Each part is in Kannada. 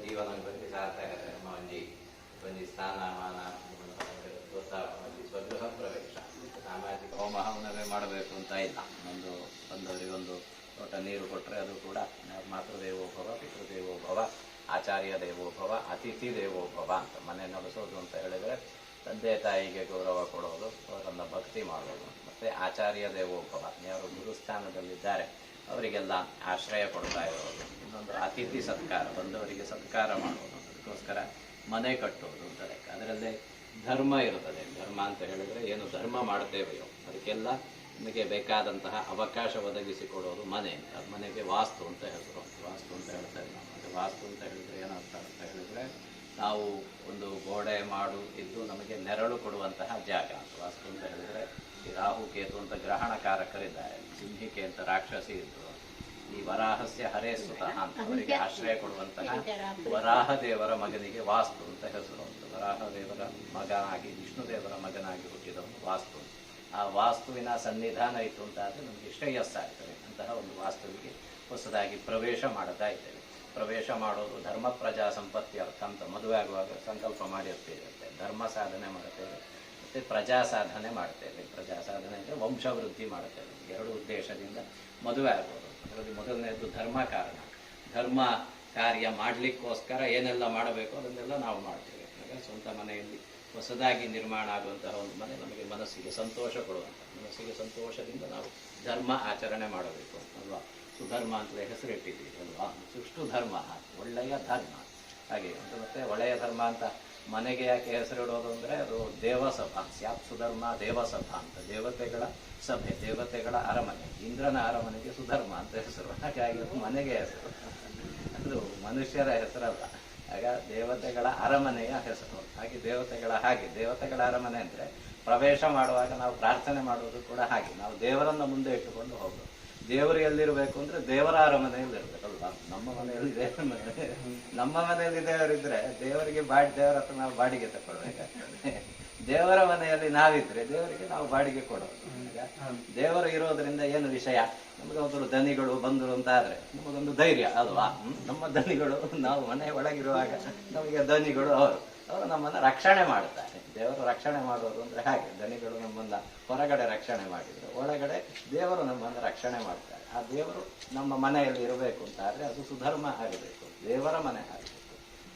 ಜೀವನ ಬಗ್ಗೆ ಸಾರ್ಥಕತೆ ಒಂಜಿ ಒಂಜಿ ಸ್ಥಾನಮಾನ ಸ್ವಗೃಹ ಪ್ರವೇಶ ಸಾಮಾಜಿಕ ಹೋಮವನ್ನೇ ಮಾಡಬೇಕು ಅಂತ ಇಲ್ಲ. ಒಂದು ಬಂದವರಿಗೊಂದು ಲೋಟ ನೀರು ಕೊಟ್ಟರೆ ಅದು ಕೂಡ ಮಾತೃದೇವೋಭವ, ಪಿತೃದೇವೋಭವ, ಆಚಾರ್ಯ ದೇವೋಭವ, ಅತಿಥಿ ದೇವೋಭವ ಅಂತ ಮನೆ ನಡೆಸೋದು ಅಂತ ಹೇಳಿದರೆ ತಂದೆ ತಾಯಿಗೆ ಗೌರವ ಕೊಡೋದು, ಅವರನ್ನು ಭಕ್ತಿ ಮಾಡೋದು, ಮತ್ತು ಆಚಾರ್ಯ ದೇವೋಭವ ಯಾರು ಗುರುಸ್ಥಾನದಲ್ಲಿದ್ದಾರೆ ಅವರಿಗೆಲ್ಲ ಆಶ್ರಯ ಕೊಡ್ತಾ ಇರೋದು. ಇನ್ನೊಂದು ಅತಿಥಿ ಸತ್ಕಾರ, ಬಂದವರಿಗೆ ಸತ್ಕಾರ ಮಾಡೋದು, ಅದಕ್ಕೋಸ್ಕರ ಮನೆ ಕಟ್ಟೋದು ಅಂತ ಲೆಕ್ಕ. ಅದರಲ್ಲೇ ಧರ್ಮ ಇರುತ್ತದೆ. ಧರ್ಮ ಅಂತ ಹೇಳಿದರೆ ಏನು ಧರ್ಮ ಮಾಡ್ತೇವೆಯೋ ಅದಕ್ಕೆಲ್ಲ ನಮಗೆ ಬೇಕಾದಂತಹ ಅವಕಾಶ ಒದಗಿಸಿಕೊಡೋದು ಮನೆ ಅಂತ. ಮನೆಗೆ ವಾಸ್ತು ಅಂತ ಹೇಳಿದ್ರು. ವಾಸ್ತು ಅಂತ ಹೇಳ್ತಾರೆ ನಾವು. ಅದು ವಾಸ್ತು ಅಂತ ಹೇಳಿದರೆ ಏನರ್ಥ ಅಂತ ಹೇಳಿದರೆ ನಾವು ಒಂದು ಗೋಡೆ ಮಾಡು ಇದ್ದು ನಮಗೆ ನೆರಳು ಕೊಡುವಂತಹ ಜಾಗ ಅಂತ. ವಾಸ್ತು ಅಂತ ಹೇಳಿದರೆ ಈ ರಾಹು ಕೇತು ಅಂತ ಗ್ರಹಣಕಾರಕರಿದ್ದಾರೆ, ಸಿಂಹಿಕೆ ಅಂತ ರಾಕ್ಷಸಿ ಇದ್ದು, ಈ ವರಾಹಸ್ಯ ಹರೇ ಸುತಃ ಅಂತ ಅವರಿಗೆ ಆಶ್ರಯ ಕೊಡುವಂತಹ ವರಾಹ ದೇವರ ಮಗನಿಗೆ ವಾಸ್ತು ಅಂತ ಹೆಸರು ಅಂತ. ವರಾಹ ದೇವರ ಮಗನಾಗಿ ವಿಷ್ಣು ದೇವರ ಮಗನಾಗಿ ಹುಟ್ಟಿದವನು ವಾಸ್ತು. ಆ ವಾಸ್ತುವಿನ ಸನ್ನಿಧಾನ ಇತ್ತು ಅಂತ ಆದರೆ ನಮಗೆ ಶ್ರೇಯಸ್ಸಾಗ್ತದೆ. ಅಂತಹ ಒಂದು ವಾಸ್ತುವಿಗೆ ಹೊಸದಾಗಿ ಪ್ರವೇಶ ಮಾಡ್ತಾ ಇದ್ದೇವೆ. ಪ್ರವೇಶ ಮಾಡೋದು ಧರ್ಮ ಪ್ರಜಾ ಸಂಪತ್ತಿ ಅರ್ಥ ಅಂತ ಮದುವೆ ಆಗುವಾಗ ಸಂಕಲ್ಪ ಮಾಡಿರ್ತೇವೆ. ಧರ್ಮ ಸಾಧನೆ ಮಾಡ್ತೇವೆ ಮತ್ತು ಪ್ರಜಾ ಸಾಧನೆ ಮಾಡ್ತೇವೆ. ಪ್ರಜಾ ಸಾಧನೆ ಅಂದರೆ ವಂಶವೃದ್ಧಿ ಮಾಡ್ತೇವೆ. ಎರಡು ಉದ್ದೇಶದಿಂದ ಮದುವೆ ಆಗೋದು. ಅದರಲ್ಲಿ ಮೊದಲನೇದು ಧರ್ಮ ಕಾರಣ. ಧರ್ಮ ಕಾರ್ಯ ಮಾಡಲಿಕ್ಕೋಸ್ಕರ ಏನೆಲ್ಲ ಮಾಡಬೇಕು ಅದನ್ನೆಲ್ಲ ನಾವು ಮಾಡ್ತೇವೆ. ಹಾಗೆ ಸ್ವಂತ ಮನೆಯಲ್ಲಿ ಹೊಸದಾಗಿ ನಿರ್ಮಾಣ ಆಗುವಂತಹ ಒಂದು ಮನೆ ನಮಗೆ ಮನಸ್ಸಿಗೆ ಸಂತೋಷ ಕೊಡುವಂಥ, ಮನಸ್ಸಿಗೆ ಸಂತೋಷದಿಂದ ನಾವು ಧರ್ಮ ಆಚರಣೆ ಮಾಡಬೇಕು ಅಲ್ವಾ. ಸುಧರ್ಮ ಅಂತಲೇ ಹೆಸರಿಟ್ಟಿದ್ದೀವಿ ಅಲ್ವಾ. ಸುಷ್ಟು ಧರ್ಮ, ಒಳ್ಳೆಯ ಧರ್ಮ. ಹಾಗೆ ಮತ್ತು ಒಳ್ಳೆಯ ಧರ್ಮ ಅಂತ ಮನೆಗೆ ಯಾಕೆ ಹೆಸರಿಡೋದು ಅಂದರೆ ಅದು ದೇವಸಭಾ, ಸ್ಯಾತ್ ಸುಧರ್ಮ ದೇವಸಭಾ ಅಂತ. ದೇವತೆಗಳ ಸಭೆ, ದೇವತೆಗಳ ಅರಮನೆ. ಇಂದ್ರನ ಅರಮನೆಗೆ ಸುಧರ್ಮ ಅಂತ ಹೆಸರು. ಹಾಗಾಗಿ ಅದು ಮನೆಗೆ ಹೆಸರು, ಅದು ಮನುಷ್ಯರ ಹೆಸರಲ್ಲ. ಆಗ ದೇವತೆಗಳ ಅರಮನೆಯ ಹೆಸರು. ಹಾಗೆ ದೇವತೆಗಳ ಅರಮನೆ ಅಂದರೆ ಪ್ರವೇಶ ಮಾಡುವಾಗ ನಾವು ಪ್ರಾರ್ಥನೆ ಮಾಡೋದು ಕೂಡ ಹಾಗೆ. ನಾವು ದೇವರನ್ನು ಮುಂದೆ ಇಟ್ಟುಕೊಂಡು ಹೋಗೋದು. ದೇವರು ಎಲ್ಲಿರಬೇಕು ಅಂದರೆ ದೇವರ ಅರಮನೆಯಲ್ಲಿ ಇರಬೇಕಲ್ವಾ. ನಮ್ಮ ಮನೆಯಲ್ಲಿ ನಮ್ಮ ಮನೆಯಲ್ಲಿ ದೇವರಿದ್ರೆ ದೇವರಿಗೆ ದೇವರ ಹತ್ರ ನಾವು ಬಾಡಿಗೆ ತಗೊಳ್ಬೇಕಾಗ್ತದೆ. ದೇವರ ಮನೆಯಲ್ಲಿ ನಾವಿದ್ರೆ ದೇವರಿಗೆ ನಾವು ಬಾಡಿಗೆ ಕೊಡೋದು. ದೇವರು ಇರೋದ್ರಿಂದ ಏನು ವಿಷಯ, ನಮಗೊಂದು ದನಿಗಳು ಬಂದರು ಅಂತ ಆದರೆ ನಮಗೊಂದು ಧೈರ್ಯ ಅಲ್ವಾ. ನಮ್ಮ ದನಿಗಳು, ನಾವು ಮನೆ ಒಳಗಿರುವಾಗ ನಮಗೆ ದನಿಗಳು ಅವರು ನಮ್ಮನ್ನು ರಕ್ಷಣೆ ಮಾಡ್ತಾರೆ. ದೇವರು ರಕ್ಷಣೆ ಮಾಡೋದು ಅಂದರೆ ಹಾಗೆ. ದನಿಗಳು ನಮ್ಮನ್ನು ಹೊರಗಡೆ ರಕ್ಷಣೆ ಮಾಡಿದ್ರು, ಒಳಗಡೆ ದೇವರು ನಮ್ಮನ್ನು ರಕ್ಷಣೆ ಮಾಡ್ತಾರೆ. ಆ ದೇವರು ನಮ್ಮ ಮನೆಯಲ್ಲಿ ಇರಬೇಕು ಅಂತ ಆದರೆ ಅದು ಸುಧರ್ಮ ಆಗಬೇಕು, ದೇವರ ಮನೆ ಆಗಬೇಕು.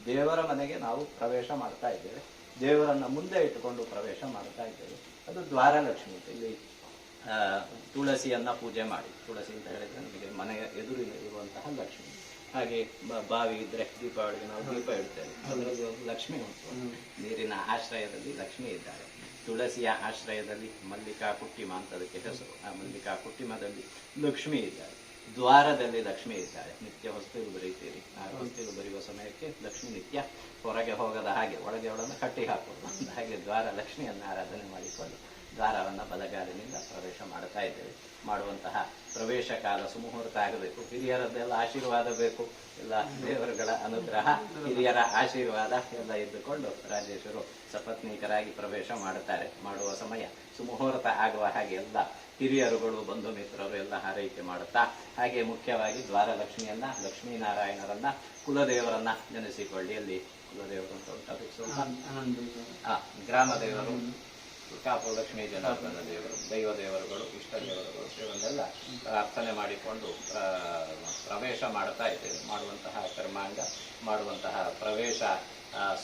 ದೇವರ ಮನೆಗೆ ನಾವು ಪ್ರವೇಶ ಮಾಡ್ತಾ ಇದ್ದೇವೆ. ದೇವರನ್ನು ಮುಂದೆ ಇಟ್ಟುಕೊಂಡು ಪ್ರವೇಶ ಮಾಡ್ತಾ ಇದ್ದೇವೆ. ಅದು ದ್ವಾರಲಕ್ಷ್ಮಿ ಅಂತ. ಇಲ್ಲಿ ತುಳಸಿಯನ್ನು ಪೂಜೆ ಮಾಡಿ, ತುಳಸಿ ಅಂತ ಹೇಳಿದರೆ ನಮಗೆ ಮನೆಯ ಎದುರಿಗೆ ಇರುವಂತಹ ಲಕ್ಷ್ಮಿ. ಹಾಗೆ ಬಾವಿ ಇದ್ದರೆ ದೀಪಾವಳಿಗೆ ನಾವು ದೀಪ ಇಡ್ತೇವೆ, ಅದರಲ್ಲಿ ಒಂದು ಲಕ್ಷ್ಮಿ ಉಂಟು. ನೀರಿನ ಆಶ್ರಯದಲ್ಲಿ ಲಕ್ಷ್ಮಿ ಇದ್ದಾರೆ. ತುಳಸಿಯ ಆಶ್ರಯದಲ್ಲಿ ಮಲ್ಲಿಕಾ ಕುಟ್ಟಿಮ ಅಂತ ಅದಕ್ಕೆ ಹೆಸರು. ಆ ಮಲ್ಲಿಕಾ ಕುಟ್ಟಿಮದಲ್ಲಿ ಲಕ್ಷ್ಮಿ ಇದ್ದಾರೆ. ದ್ವಾರದಲ್ಲಿ ಲಕ್ಷ್ಮಿ ಇದ್ದಾರೆ. ನಿತ್ಯ ಹೊಸ್ತಿಲು ಬರೀತೀರಿ. ಆ ಹೊಸ್ತಿಲು ಬರೆಯುವ ಸಮಯಕ್ಕೆ ಲಕ್ಷ್ಮಿ ನಿತ್ಯ ಹೊರಗೆ ಹೋಗದ ಹಾಗೆ ಒಳಗೆ ಅವಳನ್ನು ಕಟ್ಟಿ ಹಾಕೋದು. ಹಾಗೆ ದ್ವಾರ ಲಕ್ಷ್ಮಿಯನ್ನು ಆರಾಧನೆ ಮಾಡಿಕೊಂಡು ದ್ವಾರವನ್ನು ಬಲಗಾಲಿನಿಂದ ಪ್ರವೇಶ ಮಾಡ್ತಾ ಇದ್ದೇವೆ. ಮಾಡುವಂತಹ ಪ್ರವೇಶ ಕಾಲ ಸುಮುಹೂರ್ತ ಆಗಬೇಕು. ಹಿರಿಯರದ್ದೆಲ್ಲ ಆಶೀರ್ವಾದ ಬೇಕು. ಎಲ್ಲ ದೇವರುಗಳ ಅನುಗ್ರಹ, ಹಿರಿಯರ ಆಶೀರ್ವಾದ ಎಲ್ಲ ಇದ್ದುಕೊಂಡು ರಾಜೇಶ್ವರು ಸಪತ್ನೀಕರಾಗಿ ಪ್ರವೇಶ ಮಾಡುತ್ತಾರೆ. ಮಾಡುವ ಸಮಯ ಸುಮುಹೂರ್ತ ಆಗುವ ಹಾಗೆ ಎಲ್ಲ ಹಿರಿಯರುಗಳು, ಬಂಧು ಮಿತ್ರರು ಎಲ್ಲ ಹಾರೈಕೆ ಮಾಡುತ್ತಾ, ಹಾಗೆ ಮುಖ್ಯವಾಗಿ ದ್ವಾರಲಕ್ಷ್ಮಿಯನ್ನ, ಲಕ್ಷ್ಮೀನಾರಾಯಣರನ್ನ, ಕುಲದೇವರನ್ನ ನೆನೆಸಿಕೊಳ್ಳಿ. ಅಲ್ಲಿ ಕುಲದೇವರು ಅಂತ ಉಂಟು, ಗ್ರಾಮ ದೇವರು, ಕಾಪು ಲಕ್ಷ್ಮೀ ಜನಾರ್ದನ ದೇವರು, ದೈವ ದೇವರುಗಳು, ಇಷ್ಟ ದೇವರುಗಳು ಇವನ್ನೆಲ್ಲ ಪ್ರಾರ್ಥನೆ ಮಾಡಿಕೊಂಡು ಪ್ರವೇಶ ಮಾಡ್ತಾ ಇದ್ದೇವೆ. ಮಾಡುವಂತಹ ಕರ್ಮಾಂಗ, ಮಾಡುವಂತಹ ಪ್ರವೇಶ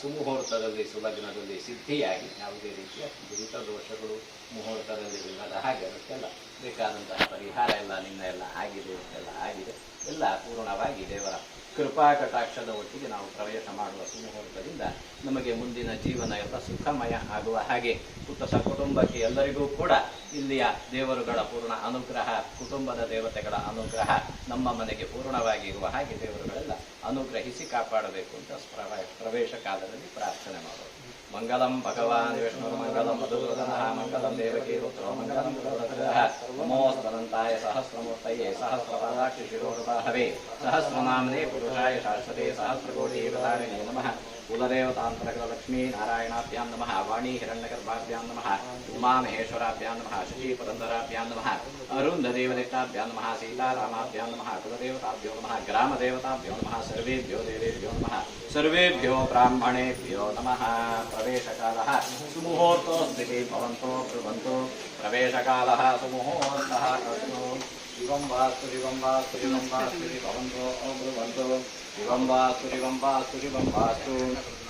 ಸುಮುಹೂರ್ತದಲ್ಲಿ, ಸುಲಗ್ನದಲ್ಲಿ ಸಿದ್ಧಿಯಾಗಿ ಯಾವುದೇ ರೀತಿಯ ದುರಿತ ದೋಷಗಳು ಮುಹೂರ್ತದಲ್ಲಿ ಇಲ್ಲದ ಹಾಗೆ ಅದಕ್ಕೆಲ್ಲ ಬೇಕಾದಂತಹ ಪರಿಹಾರ ಎಲ್ಲ ನಿನ್ನೆ ಎಲ್ಲ ಆಗಿದೆ, ಎಲ್ಲ ಆಗಿದೆ. ಎಲ್ಲ ಪೂರ್ಣವಾಗಿ ದೇವರ ಕೃಪಾ ಕಟಾಕ್ಷದ ಒಟ್ಟಿಗೆ ನಾವು ಪ್ರವೇಶ ಮಾಡುವ ಸುಮುಹೂರ್ತದಿಂದ ನಮಗೆ ಮುಂದಿನ ಜೀವನ ಎಲ್ಲ ಸುಖಮಯ ಆಗುವ ಹಾಗೆ ಕುಟುಂಬಕ್ಕೆ ಎಲ್ಲರಿಗೂ ಕೂಡ ಇಲ್ಲಿಯ ದೇವರುಗಳ ಪೂರ್ಣ ಅನುಗ್ರಹ, ಕುಟುಂಬದ ದೇವತೆಗಳ ಅನುಗ್ರಹ ನಮ್ಮ ಮನೆಗೆ ಪೂರ್ಣವಾಗಿ ಇರುವ ಹಾಗೆ ದೇವರುಗಳೆಲ್ಲ ಅನುಗ್ರಹಿಸಿ ಕಾಪಾಡಬೇಕು ಅಂತ ಪ್ರವೇಶ ಕಾಲದಲ್ಲಿ ಪ್ರಾರ್ಥನೆ ಮಾಡೋದು. ಮಂಗಲಂ ಭಗವಾನ್ ವಿಷ್ಣುರ್ಮಂಗಲಂ ಮಧುಸೂದನಃ ಮಂಗಲಂ ದೇವಕೀ ಪುತ್ರೋ ಮಂಗಲಂ ಗರುಡಧ್ವಜಃ ನಮೋಸ್ತನಂತಾಯ ಸಹಸ್ರಮೂರ್ತಯೇ ಸಹಸ್ರಪಾದಾಕ್ಷಿ ಶಿರೋರ್ವಾಹವೇ ಸಹಸ್ರನಾಮ್ನೇ ಪುರುಷಾಯ ಶಾಶ್ವತೆ ಸಹಸ್ರಕೋಟಿ ಏಕತಾರಿಣೇ ನಮಃ. ಕುಲದೇವತಾಂತರಕಲಕ್ಷ್ಮೀ ನಾರಾಯಣಾಭ್ಯಾಂ ನಮಃ. ವಾಣಿ ಹಿರಣ್ಯಗರ್ಭಾಭ್ಯಾಂ ನಮಃ. ಉಮಾಮಹೇಶ್ವರಾಭ್ಯಾಂ ನಮಃ. ಶಶಿ ಪುರಂದರಾಭ್ಯಾಂ ನಮಃ. ಅರುಂಧದೇವದೇವತಾಭ್ಯಾಂ ನಮಃ. ಸೀತಾರಾಮಾಭ್ಯಾಂ ನಮಃ. ಕುಲದೇವತಾಭ್ಯೋ ನಮಃ. ಗ್ರಾಮದೇವತಾಭ್ಯೋ ನಮಃ. ಸರ್ವೇಭ್ಯೋ ದೇವೇಭ್ಯೋ ನಮಃ. ಸರ್ವೇಭ್ಯೋ ಬ್ರಾಹ್ಮಣೇಭ್ಯೋ ನಮಃ. ಪ್ರವೇಶಕಾಲಃ ಸುಮುಹೂರ್ತೋಸ್ತಿ ಭವಂತೋ ಬ್ರುವಂತೋ. ಪ್ರವೇಶಕಾಲಃ ಸುಮುಹೂರ್ತಃ ಅಸ್ತು. ಶಿವಂ ವಾಸ್ತು ಶಿವಂ ವಾಸ್ತು ಶಿವಂ ವಾಸ್ತು ಭವಂತೋ ಬ್ರುವಂತೋ. ಶಿವಂ ವಾಸ್ತು ಶಿವಂ ವಾಸ್ತು ಶಿವಂ ವಾಸ್ತು.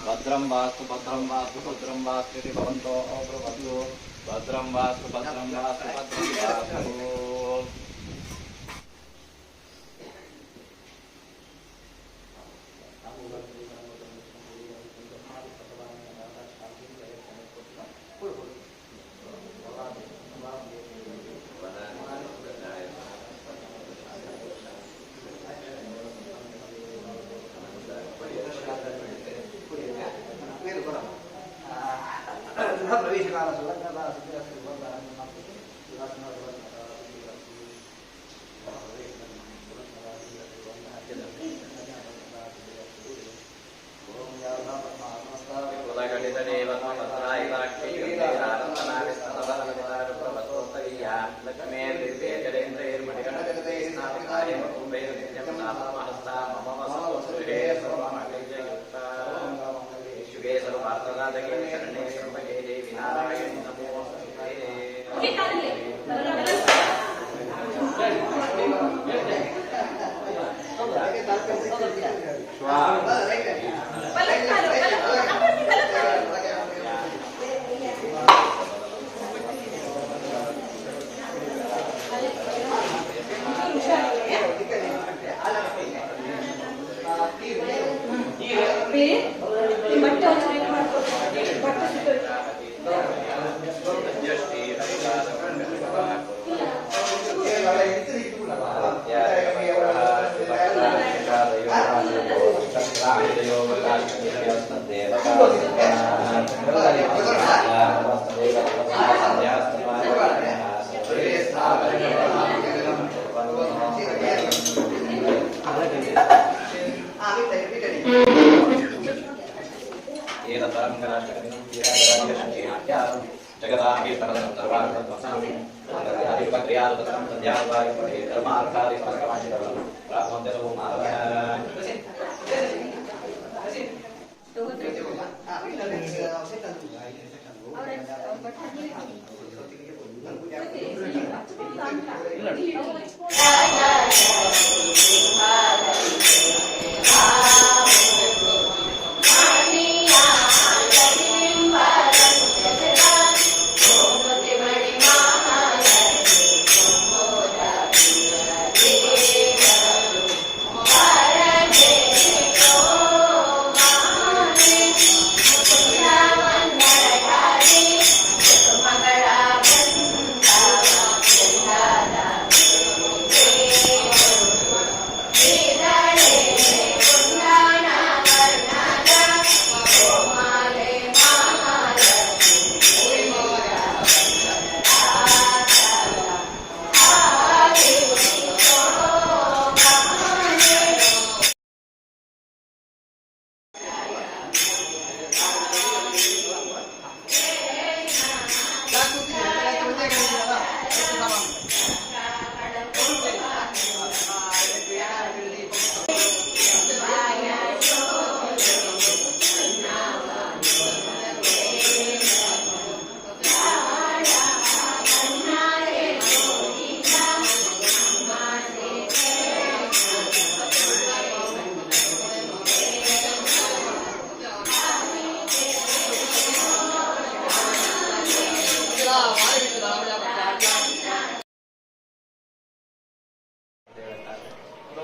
ಭದ್ರಂ ವಾಸ್ತು ಭದ್ರಂ ವಾಸ್ತು ಭದ್ರಂ ವಾಸ್ತು ಭವಂತೋ ಬ್ರುವಂತೋ. ಭದ್ರಂ ವಾಸ್ತು ಭದ್ರಂ ವಾಸ್ತು ಭದ್ರಂ ವಾಸ್ತು. ಪ್ರವೇಶಕಾಲ ಮಂಗಳ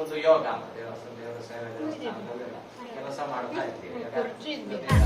ಒಂದು ಯೋಗ ದೇವರ ಸೇವೆ ದೇವಸ್ಥಾನದಲ್ಲೆಲ್ಲ ಕೆಲಸ ಮಾಡ್ತಾ ಇರ್ತೀವಿ. ಕುರ್ಚಿ ಇದ್ಬೇಕಾ?